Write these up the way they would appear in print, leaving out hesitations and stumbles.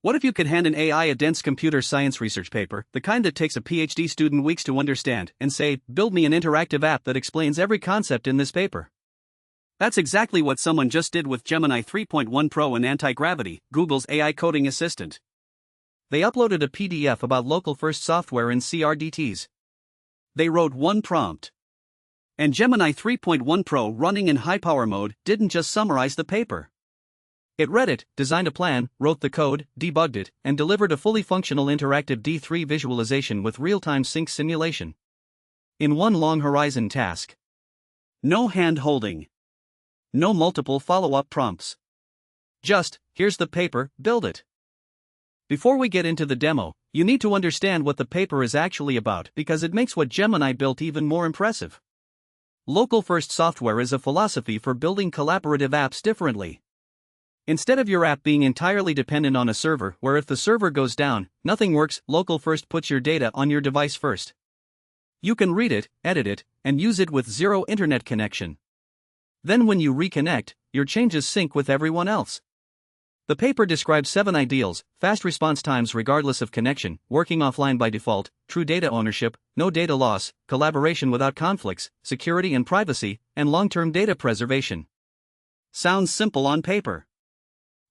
What if you could hand an AI a dense computer science research paper, the kind that takes a PhD student weeks to understand, and say, build me an interactive app that explains every concept in this paper? That's exactly what someone just did with Gemini 3.1 Pro and Antigravity, Google's AI coding assistant. They uploaded a PDF about local-first software and CRDTs. They wrote one prompt. And Gemini 3.1 Pro, running in high-power mode, didn't just summarize the paper. It read it, designed a plan, wrote the code, debugged it, and delivered a fully functional interactive D3 visualization with real-time sync simulation. In one long horizon task. No hand-holding. No multiple follow-up prompts. Just, here's the paper, build it. Before we get into the demo, you need to understand what the paper is actually about because it makes what Gemini built even more impressive. Local-first software is a philosophy for building collaborative apps differently. Instead of your app being entirely dependent on a server where if the server goes down, nothing works, local-first puts your data on your device first. You can read it, edit it, and use it with zero internet connection. Then when you reconnect, your changes sync with everyone else. The paper describes 7 ideals: fast response times regardless of connection, working offline by default, true data ownership, no data loss, collaboration without conflicts, security and privacy, and long-term data preservation. Sounds simple on paper.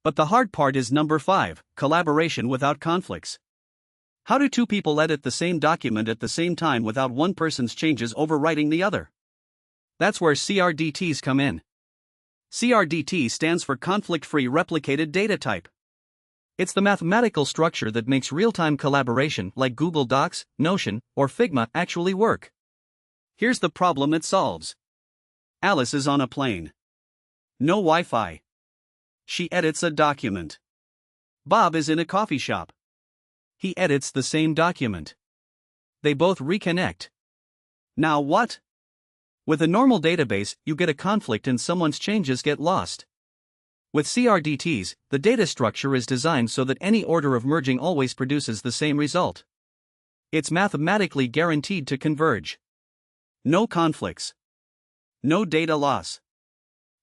But the hard part is number 5, collaboration without conflicts. How do two people edit the same document at the same time without one person's changes overwriting the other? That's where CRDTs come in. CRDT stands for conflict-free replicated data type. It's the mathematical structure that makes real-time collaboration like Google Docs, Notion, or Figma actually work. Here's the problem it solves. Alice is on a plane. No Wi-Fi. She edits a document. Bob is in a coffee shop. He edits the same document. They both reconnect. Now what? With a normal database, you get a conflict and someone's changes get lost. With CRDTs, the data structure is designed so that any order of merging always produces the same result. It's mathematically guaranteed to converge. No conflicts. No data loss.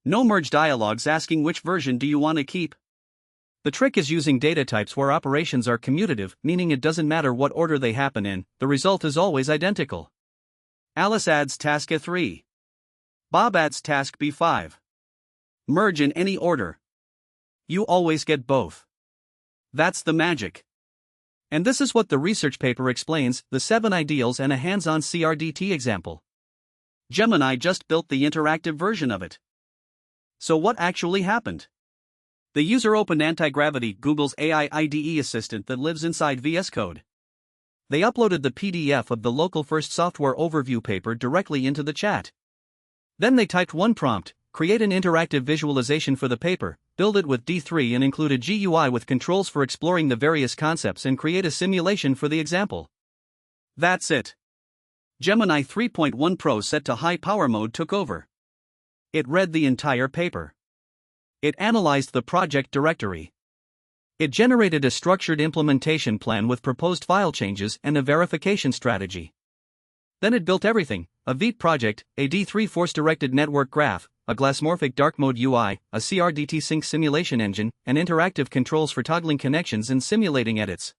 No merge dialogues asking which version do you want to keep. The trick is using data types where operations are commutative, meaning it doesn't matter what order they happen in, the result is always identical. Alice adds task A3. Bob adds task B5. Merge in any order. You always get both. That's the magic. And this is what the research paper explains, the 7 ideals and a hands-on CRDT example. Gemini just built the interactive version of it. So what actually happened? The user opened Antigravity, Google's AI IDE assistant that lives inside VS Code. They uploaded the PDF of the local-first software overview paper directly into the chat. Then they typed one prompt: create an interactive visualization for the paper, build it with D3 and include a GUI with controls for exploring the various concepts and create a simulation for the example. That's it. Gemini 3.1 Pro set to high power mode took over. It read the entire paper. It analyzed the project directory. It generated a structured implementation plan with proposed file changes and a verification strategy. Then it built everything: a Vite project, a D3 force-directed network graph, a glassmorphic dark mode UI, a CRDT sync simulation engine, and interactive controls for toggling connections and simulating edits.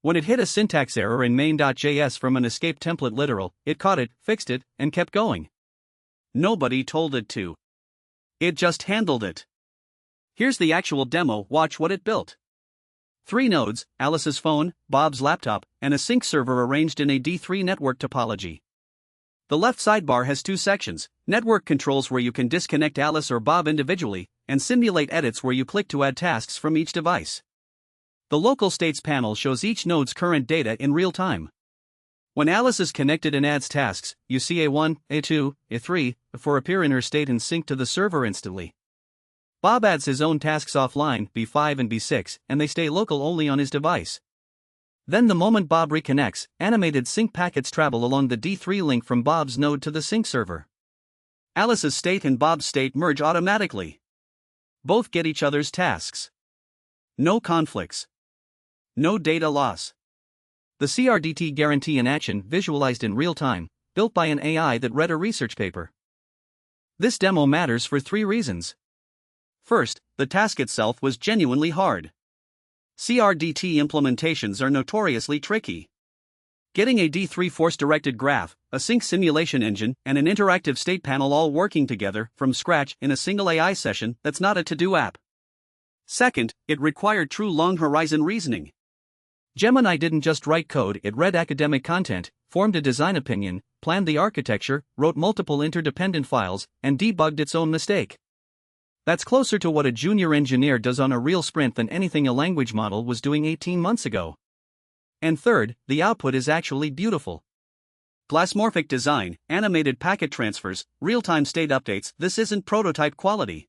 When it hit a syntax error in main.js from an escape template literal, it caught it, fixed it, and kept going. Nobody told it to. It just handled it. Here's the actual demo, watch what it built. 3 nodes, Alice's phone, Bob's laptop, and a sync server arranged in a D3 network topology. The left sidebar has 2 sections: network controls where you can disconnect Alice or Bob individually, and simulate edits where you click to add tasks from each device. The local states panel shows each node's current data in real time. When Alice is connected and adds tasks, you see A1, A2, A3, A4 appear in her state and sync to the server instantly. Bob adds his own tasks offline, B5 and B6, and they stay local only on his device. Then the moment Bob reconnects, animated sync packets travel along the D3 link from Bob's node to the sync server. Alice's state and Bob's state merge automatically. Both get each other's tasks. No conflicts. No data loss. The CRDT guarantee in action, visualized in real time, built by an AI that read a research paper. This demo matters for 3 reasons. First, the task itself was genuinely hard. CRDT implementations are notoriously tricky. Getting a D3 force-directed graph, a sync simulation engine, and an interactive state panel all working together from scratch in a single AI session, that's not a to-do app. Second, it required true long-horizon reasoning. Gemini didn't just write code, it read academic content, formed a design opinion, planned the architecture, wrote multiple interdependent files, and debugged its own mistake. That's closer to what a junior engineer does on a real sprint than anything a language model was doing 18 months ago. And third, the output is actually beautiful. Glassmorphic design, animated packet transfers, real-time state updates. This isn't prototype quality.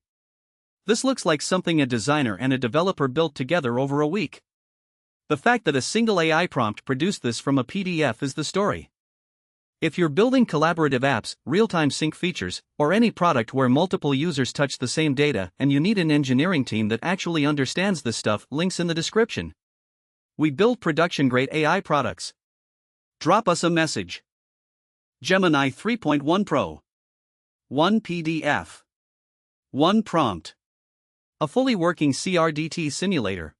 This looks like something a designer and a developer built together over a week. The fact that a single AI prompt produced this from a PDF is the story. If you're building collaborative apps, real-time sync features, or any product where multiple users touch the same data and you need an engineering team that actually understands this stuff, links in the description. We build production-grade AI products. Drop us a message. Gemini 3.1 Pro. 1 PDF. 1 prompt. A fully working CRDT simulator.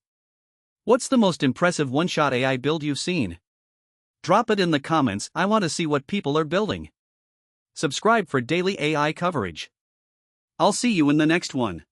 What's the most impressive one-shot AI build you've seen? Drop it in the comments, I want to see what people are building. Subscribe for daily AI coverage. I'll see you in the next one.